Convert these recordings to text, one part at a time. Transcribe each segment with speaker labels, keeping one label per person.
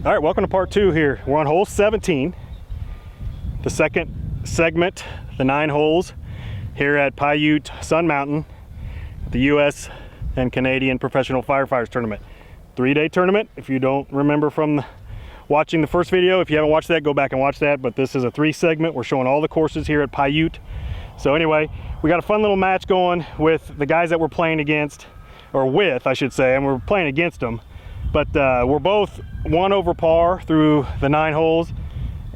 Speaker 1: All right, welcome to part 2 here. We're on hole 17, the second segment, the 9 holes here at Paiute Sun Mountain, the U.S. and Canadian Professional Firefighters Tournament. 3-day tournament. If you don't remember from watching the first video, if you haven't watched that, go back and watch that. But this is a 3 segment. We're showing all the courses here at Paiute. So anyway, we got a fun little match going with the guys that we're playing against, or with, I should say, and we're playing against them. But we're both 1 over par through the 9 holes,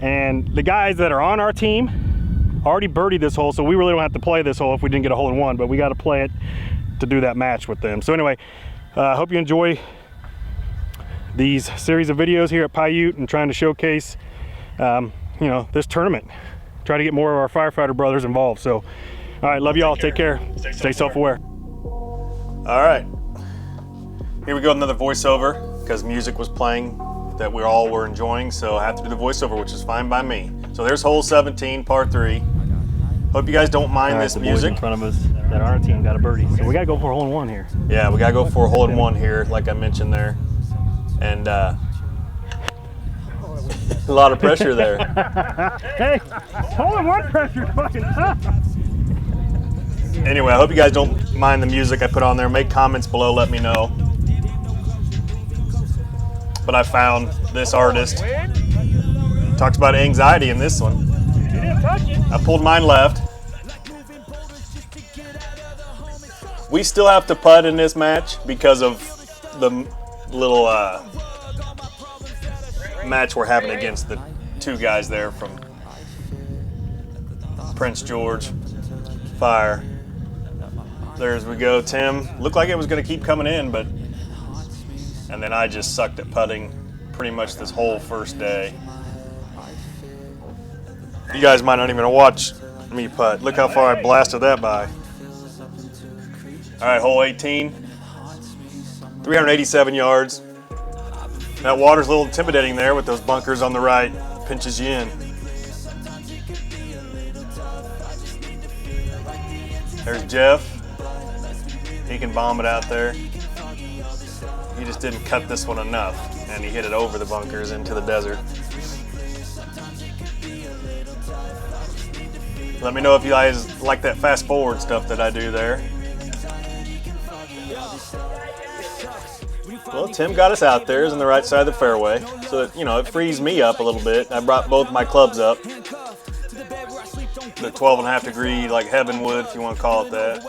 Speaker 1: and the guys that are on our team already birdied this hole, so we really don't have to play this hole if we didn't get a hole in one, but we got to play it to do that match with them. So anyway, I hope you enjoy these series of videos here at Paiute and trying to showcase you know, this tournament, try to get more of our firefighter brothers involved. So all right, love y'all, take care, stay self-aware. All right, here we go, another voiceover, because music was playing that we all were enjoying, so I have to do the voiceover, which is fine by me. So there's hole 17, par 3. Hope you guys don't mind this music. In front of us that our team got a birdie, so we gotta go for a hole in one here. Yeah, we gotta go for a hole in one here, like I mentioned there, and a lot of pressure there.
Speaker 2: Hey, hole in one pressure fucking tough.
Speaker 1: Anyway, I hope you guys don't mind the music I put on there. Make comments below, let me know. But I found this artist. Talks about anxiety in this one. I pulled mine left. We still have to putt in this match because of the little match we're having against the 2 guys there from Prince George Fire. There's we go, Tim. Looked like it was going to keep coming in, but and then I just sucked at putting pretty much this whole first day. You guys might not even watch me putt. Look how far I blasted that by. All right, hole 18, 387 yards. That water's a little intimidating there with those bunkers on the right. Pinches you in. There's Jeff. He can bomb it out there. He just didn't cut this one enough, and he hit it over the bunkers into the desert. Let me know if you guys like that fast forward stuff that I do there. Well, Tim got us out there. It's on the right side of the fairway, so that, you know, it frees me up a little bit. I brought both my clubs up. The 12.5 degree, like heavenwood, if you want to call it that.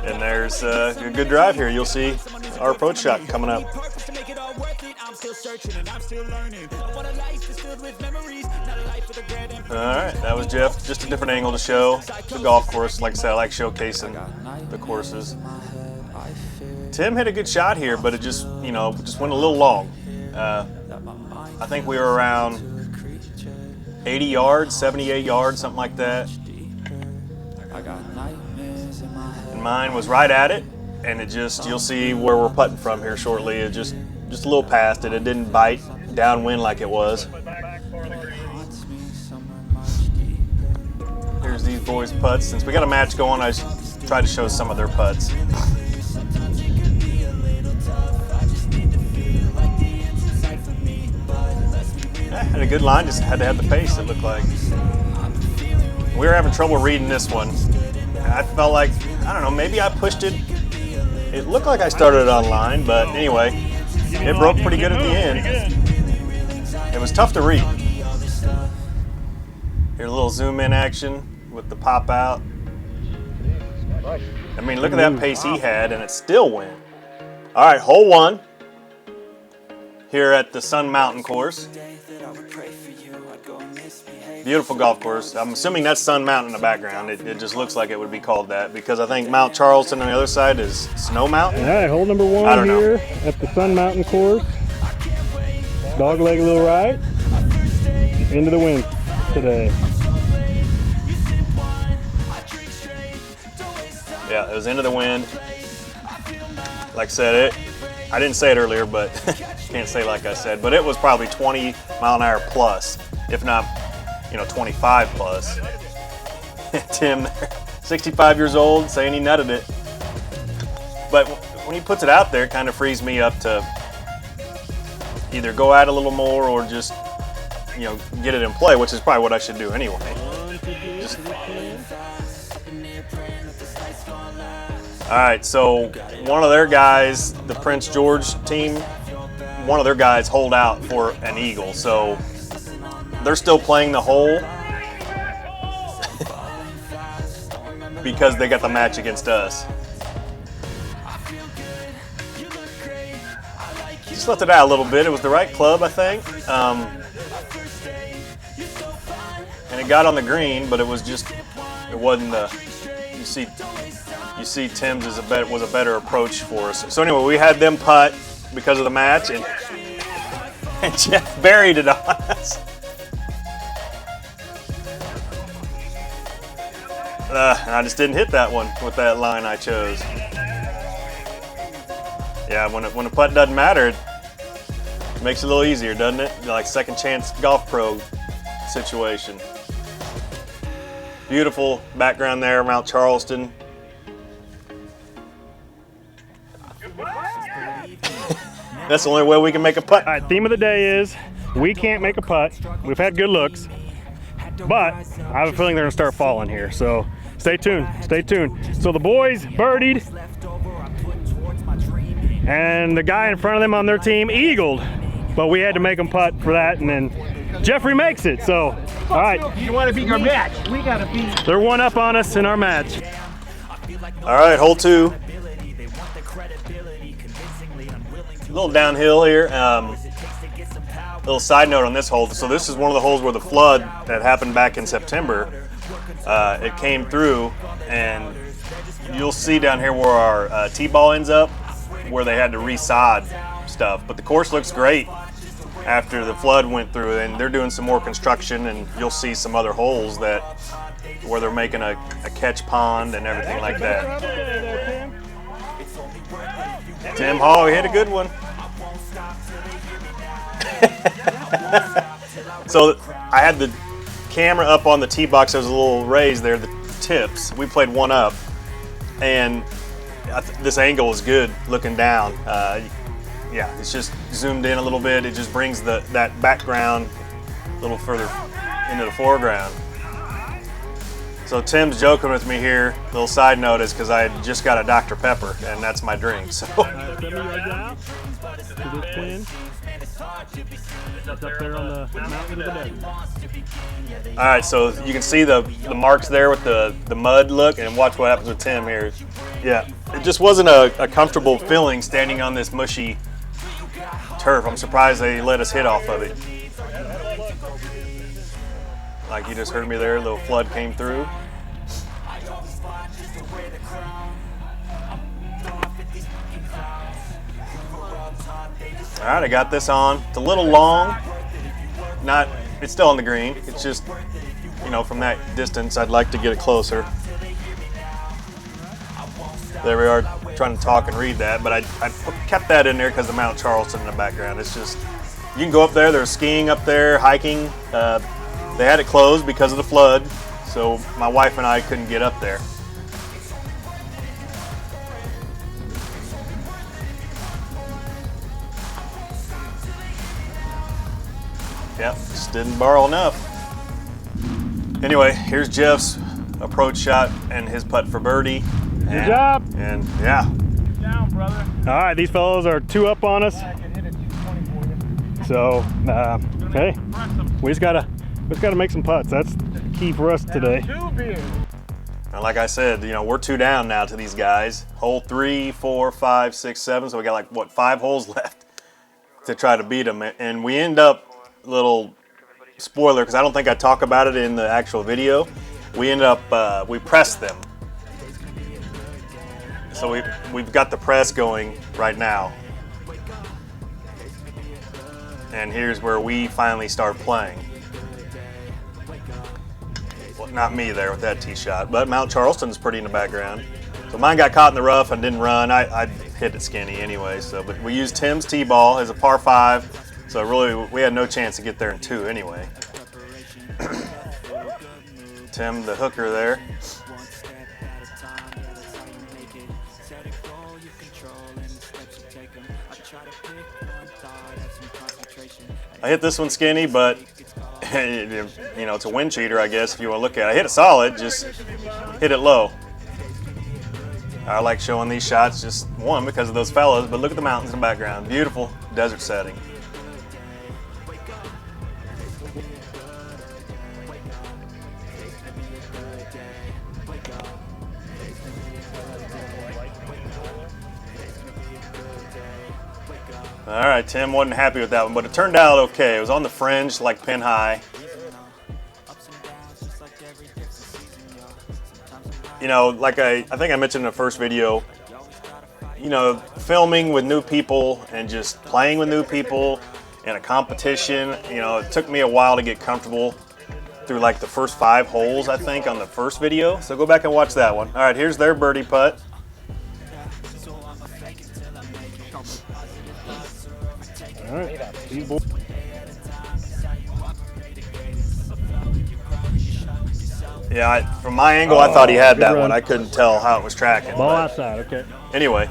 Speaker 1: And there's a good drive here. You'll see our approach shot coming up. All right, that was Jeff. Just a different angle to show the golf course. Like I said, I like showcasing the courses. Tim hit a good shot here, but it just, you know, just went a little long. I think we were around 80 yards, 78 yards, something like that. And mine was right at it, and it just, you'll see where we're putting from here shortly. It just a little past it. It didn't bite downwind like it was. Here's these boys' putts. Since we got a match going, I just tried to show some of their putts. Had a good line, just had to have the pace, it looked like. We were having trouble reading this one. I felt like, I don't know, maybe I pushed it. It looked like I started it on line, but anyway, it broke pretty good at the end. It was tough to read. Here's a little zoom in action with the pop out. I mean, look at that pace he had, and it still went. All right, hole 1 here at the Sun Mountain course. Beautiful golf course. I'm assuming that's Sun Mountain in the background. It just looks like it would be called that because I think Mount Charleston on the other side is Snow Mountain.
Speaker 2: All right, hole number 1 here at the Sun Mountain course. Dog leg a little right. Into the wind today.
Speaker 1: Yeah, it was into the wind. Like I said, I didn't say it earlier, but can't say like I said, but it was probably 20 mile an hour plus, if not, you know, 25 plus. Tim, 65 years old, saying he nutted it. But when he puts it out there, it kind of frees me up to, either go at it a little more or just, you know, get it in play, which is probably what I should do anyway. Just... All right, so one of their guys, the Prince George team, one of their guys hold out for an eagle, so they're still playing the hole because they got the match against us. Just left it out a little bit. It was the right club, I think. And it got on the green, but it was just, it wasn't the, you see Tim's was a better approach for us. So anyway, we had them putt because of the match, and Jeff buried it on us. I just didn't hit that one with that line I chose. Yeah, when a putt doesn't matter, it makes it a little easier, doesn't it? Like second chance golf pro situation. Beautiful background there, Mount Charleston. That's the only way we can make a putt.
Speaker 2: All right, theme of the day is we can't make a putt. We've had good looks, but I have a feeling they're gonna start falling here. So stay tuned, stay tuned. So the boys birdied, and the guy in front of them on their team eagled, but we had to make them putt for that, and then Jeffrey makes it. So, all right.
Speaker 3: You want to beat your match? We gotta beat.
Speaker 2: They're one up on us in our match.
Speaker 1: All right, hole 2. A little downhill here. Little side note on this hole. So this is one of the holes where the flood that happened back in September, it came through, and you'll see down here where our tee-ball ends up, where they had to re-sod stuff. But the course looks great after the flood went through, and they're doing some more construction, and you'll see some other holes that where they're making a catch pond and everything like that. Tim Hall, he hit a good one. So I had the camera up on the tee box. There was a little raise there, the tips. We played one up, and this angle is good looking down. Yeah, it's just zoomed in a little bit. It just brings that background a little further into the foreground. So Tim's joking with me here. Little side note is because I just got a Dr. Pepper, and that's my drink. So. All right, so you can see the marks there with the mud look, and watch what happens with Tim here. Yeah, it just wasn't a comfortable feeling standing on this mushy turf. I'm surprised they let us hit off of it. Like you just heard me there, a little flood came through. All right, I got this on. It's a little long. It's still on the green. It's just, you know, from that distance, I'd like to get it closer. There we are, trying to talk and read that, but I kept that in there because of Mount Charleston in the background. It's just, you can go up there. There's skiing up there, hiking. They had it closed because of the flood, so my wife and I couldn't get up there. Yep, just didn't borrow enough. Anyway, here's Jeff's approach shot and his putt for birdie.
Speaker 2: Good job.
Speaker 1: And yeah.
Speaker 3: Good down, brother.
Speaker 2: All right, these fellows are 2 up on us.
Speaker 3: I can hit it 220 for you.
Speaker 2: So, hey, we just gotta make some putts. That's key for us today.
Speaker 1: And like I said, you know, we're 2 down now to these guys. Hole 3, 4, 5, 6, 7. So we got like, what, 5 holes left to try to beat them. And we end up, little spoiler, because I don't think I talk about it in the actual video. We end up, we pressed them. So we've got the press going right now. And here's where we finally start playing. Well, not me there with that tee shot, but Mount Charleston's pretty in the background. So mine got caught in the rough and didn't run. I hit it skinny anyway. So, but we used Tim's tee ball as a par 5. So really, we had no chance to get there in 2 anyway. Tim, the hooker there. I hit this one skinny, but you know, it's a wind cheater, I guess, if you want to look at it. I hit it solid, just hit it low. I like showing these shots, just one, because of those fellas, but look at the mountains in the background. Beautiful desert setting. All right, Tim wasn't happy with that one, but it turned out okay. It was on the fringe, like pin high. You know, like I think I mentioned in the first video, you know, filming with new people and just playing with new people in a competition, you know, it took me a while to get comfortable through like the first 5 holes, I think, on the first video. So go back and watch that one. All right, here's their birdie putt.
Speaker 2: All right, these boys.
Speaker 1: Yeah, from my angle, I thought he had that one. I couldn't tell how it was tracking.
Speaker 2: Ball
Speaker 1: but
Speaker 2: outside, okay.
Speaker 1: anyway,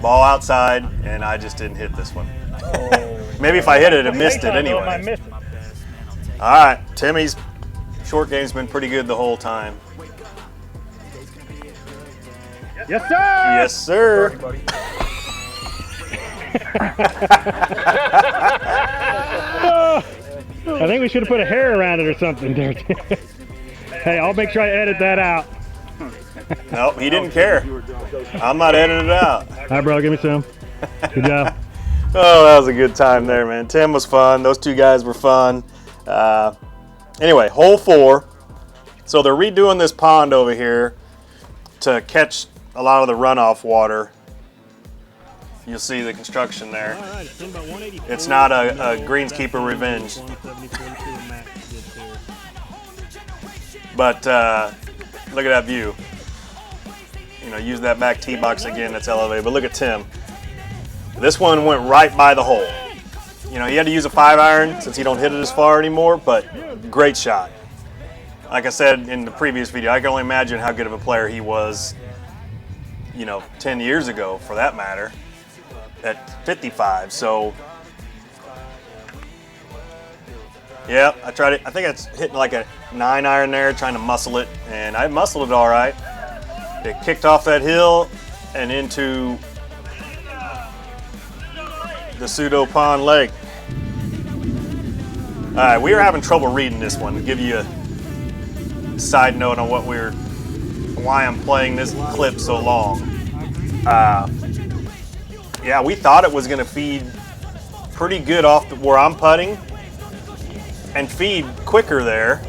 Speaker 1: ball outside, and I just didn't hit this one. Maybe if I hit it, it missed it anyway. All right, Timmy's short game's been pretty good the whole time.
Speaker 2: Yes, sir!
Speaker 1: Yes, sir.
Speaker 2: I think we should have put a hair around it or something there. Hey, I'll make sure I edit that out.
Speaker 1: Nope, he didn't care. I'm not editing it out.
Speaker 2: All right, bro, give me some. Good job.
Speaker 1: Oh, that was a good time there, man. Tim was fun. Those two guys were fun. Anyway, hole 4. So they're redoing this pond over here to catch a lot of the runoff water. You'll see the construction there. It's not a greenskeeper revenge. But look at that view. You know, use that back tee box again, that's elevated. But look at Tim. This one went right by the hole. You know, he had to use a 5-iron since he don't hit it as far anymore, but great shot. Like I said in the previous video, I can only imagine how good of a player he was, you know, 10 years ago, for that matter, at 55. So, yeah, I tried it. I think it's hitting like a 9-iron there, trying to muscle it, and I muscled it all right. It kicked off that hill and into the pseudo pond lake. All right, we were having trouble reading this one. To give you a side note on why I'm playing this clip so long. Yeah, we thought it was going to feed pretty good off where I'm putting and feed quicker there,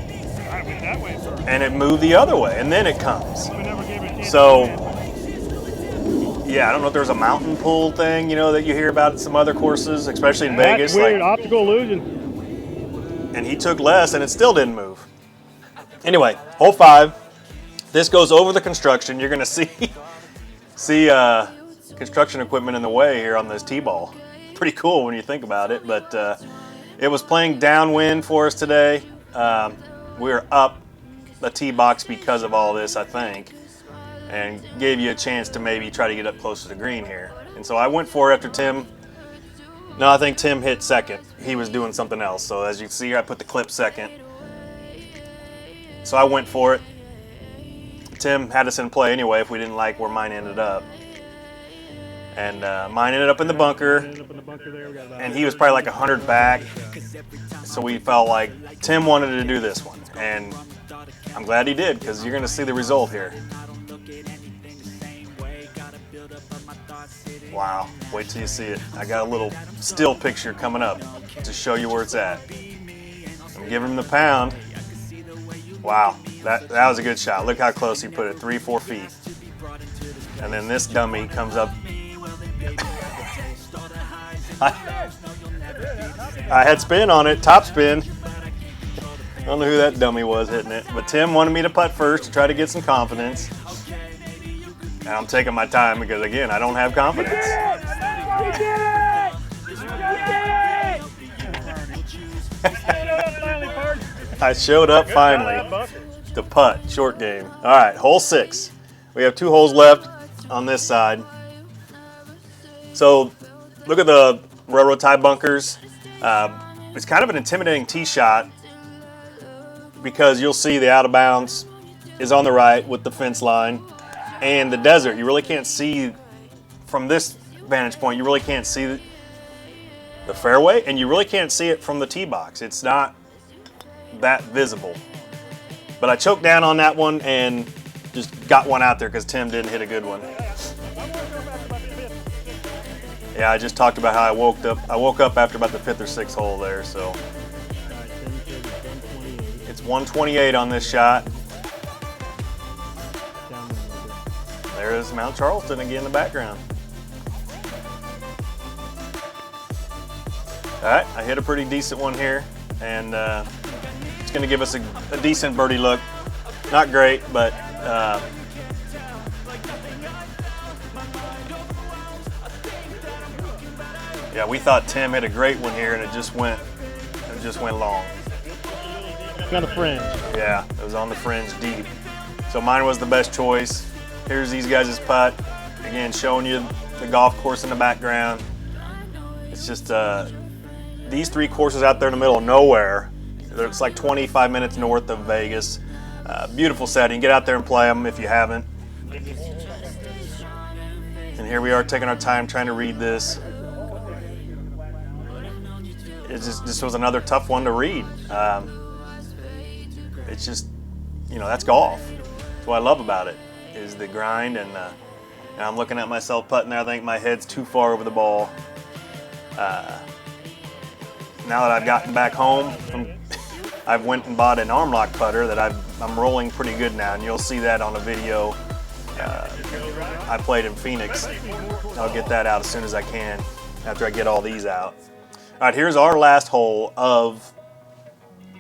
Speaker 1: and it moved the other way, and then it comes. So, yeah, I don't know if there's a mountain pool thing, you know, that you hear about at some other courses, especially in Vegas.
Speaker 2: That's weird,
Speaker 1: like,
Speaker 2: optical illusion.
Speaker 1: and he took less, and it still didn't move. Anyway, hole 5. This goes over the construction. You're going to see construction equipment in the way here on this T-ball. Pretty cool when you think about it, but it was playing downwind for us today. We were up the tee box because of all this, I think, and gave you a chance to maybe try to get up close to the green here. And so I went for it after Tim. No, I think Tim hit second. He was doing something else. So as you can see here, I put the clip second. So I went for it. Tim had us in play anyway if we didn't like where mine ended up. And mine ended up in the bunker. And he was probably like 100 back. So we felt like Tim wanted to do this one. And I'm glad he did, because you're going to see the result here. Wow, wait till you see it. I got a little still picture coming up to show you where it's at. I'm giving him the pound. Wow, that was a good shot. Look how close he put it, 3-4 feet. And then this dummy comes up. I had spin on it, top spin. I don't know who that dummy was hitting it, but Tim wanted me to putt first to try to get some confidence. And I'm taking my time because, again, I don't have confidence. I showed up finally. The putt, short game. All right, hole 6. We have 2 holes left on this side. So look at the railroad tie bunkers. It's kind of an intimidating tee shot because you'll see the out of bounds is on the right with the fence line, and the desert. You really can't see from this vantage point. You really can't see the fairway, and you really can't see it from the tee box. It's not that visible. But I choked down on that one and just got one out there because Tim didn't hit a good one. Yeah, I just talked about how I woke up after about the 5th or 6th hole there, so. It's 128 on this shot. There's Mount Charleston again in the background. All right, I hit a pretty decent one here, and it's going to give us a decent birdie look. Not great, but yeah, we thought Tim hit a great one here, and it just went long.
Speaker 2: On the fringe.
Speaker 1: Yeah, it was on the fringe deep. So mine was the best choice. Here's these guys' putt. Again, showing you the golf course in the background. It's just these 3 courses out there in the middle of nowhere. It's like 25 minutes north of Vegas. Beautiful setting. Get out there and play them if you haven't. And here we are taking our time trying to read this. This was another tough one to read. It's just, that's golf. That's what I love about it, is the grind. And I'm looking at myself putting there. I think my head's too far over the ball. Now that I've gotten back home, I've went and bought an arm lock putter that I'm rolling pretty good now, and you'll see that on a video I played in Phoenix. I'll get that out as soon as I can after I get all these out. All right, here's our last hole of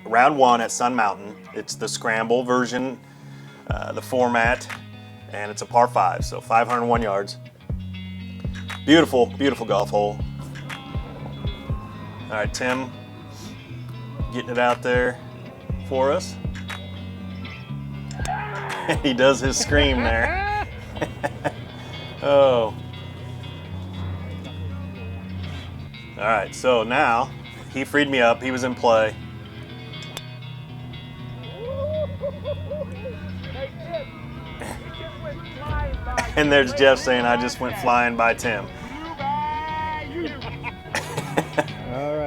Speaker 1: round 1 at Sun Mountain. It's the scramble version, the format, and it's a par 5, so 501 yards. Beautiful, beautiful golf hole. All right, Tim, getting it out there for us. He does his scream there. Oh. All right, so now he freed me up. He was in play. And there's Jeff saying, I just went flying by Tim.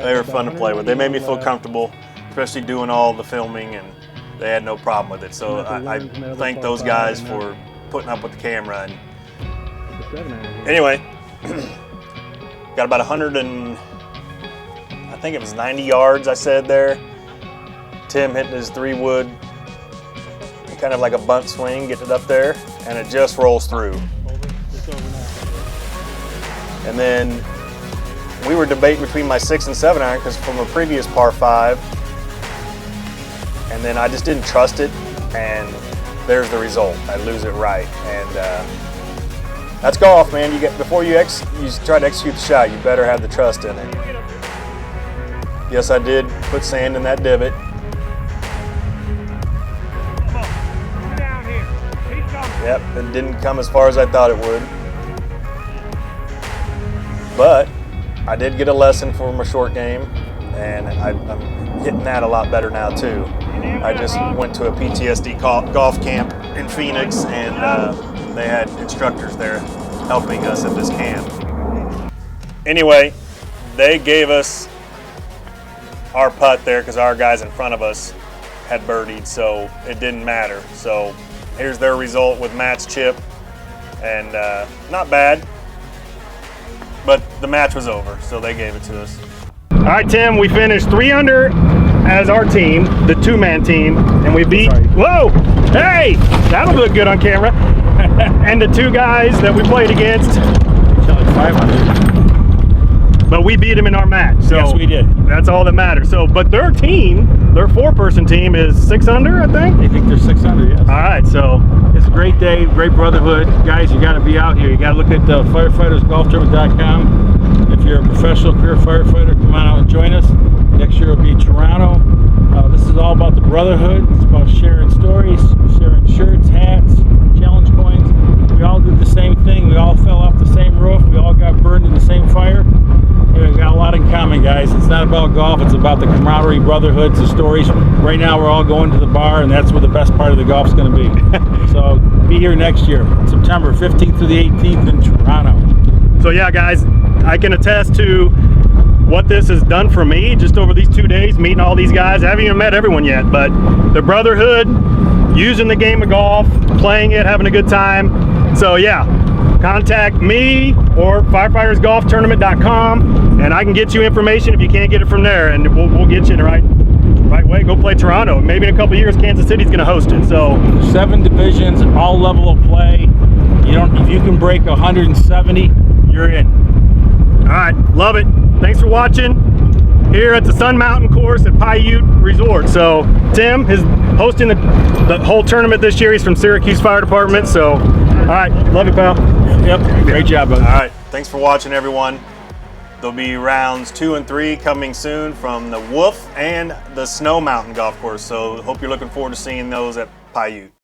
Speaker 1: They were fun to play with. They made me feel comfortable, especially doing all the filming, and they had no problem with it. So I thank those guys for putting up with the camera. And anyway, got about 100 and I think it was 90 yards I said there. Tim hitting his 3-wood, kind of like a bunt swing, getting it up there, and it just rolls through. And then we were debating between my 6 and 7 iron because from a previous par 5, and then I just didn't trust it, and there's the result. I lose it right, and that's golf, man. Before you try to execute the shot, you better have the trust in it. Yes, I did put sand in that divot. Yep, it didn't come as far as I thought it would. But I did get a lesson from a short game, and I'm hitting that a lot better now too. I just went to a PTSD golf camp in Phoenix, and they had instructors there helping us at this camp. Anyway, they gave us our putt there because our guys in front of us had birdied, so it didn't matter. So here's their result with Matt's chip, and not bad, but the match was over, so they gave it to us. All right, Tim, we finished 3 under as our team, the 2-man team, and we beat, whoa, hey, that'll look good on camera, and the 2 guys that we played against, 500. But we beat them in our match. So
Speaker 3: yes, we did.
Speaker 1: That's all that matters. So, but their team, their 4-person team is 6 under, I think?
Speaker 3: They think they're 6 under, yes.
Speaker 1: All right, so.
Speaker 3: It's a great day, great brotherhood. Guys, you got to be out here. You got to look at firefightersgolftournament.com. If you're a professional career firefighter, come on out and join us. Next year will be Toronto. This is all about the brotherhood. It's about sharing stories, sharing shirts, hats, challenge coins. We all did the same thing. We all fell off the same roof. We all got burned in the same fire. We got a lot in common, guys. It's not golf. It's about the camaraderie, brotherhoods, the stories. Right now we're all going to the bar, and that's where the best part of the golf's going to be. So be here next year, September 15th through the 18th in Toronto.
Speaker 1: So yeah, guys, I can attest to what this has done for me just over these 2 days, meeting all these guys. I haven't even met everyone yet, but the brotherhood, using the game of golf, playing it, having a good time. So yeah, contact me or firefightergolftournament.com, and I can get you information if you can't get it from there, and we'll get you in the right way. Go play Toronto. Maybe in a couple years Kansas City's going to host it. So
Speaker 3: 7 divisions, all level of play. If you can break 170, you're in.
Speaker 1: All right, love it. Thanks for watching here at the Sun Mountain course at Paiute Resort. So Tim is hosting the whole tournament this year. He's from Syracuse Fire Department. So, all right, love you, pal.
Speaker 3: Yep, great job, bud.
Speaker 1: All right, thanks for watching, everyone. There'll be rounds 2 and 3 coming soon from the Wolf and the Snow Mountain golf course. So hope you're looking forward to seeing those at Paiute.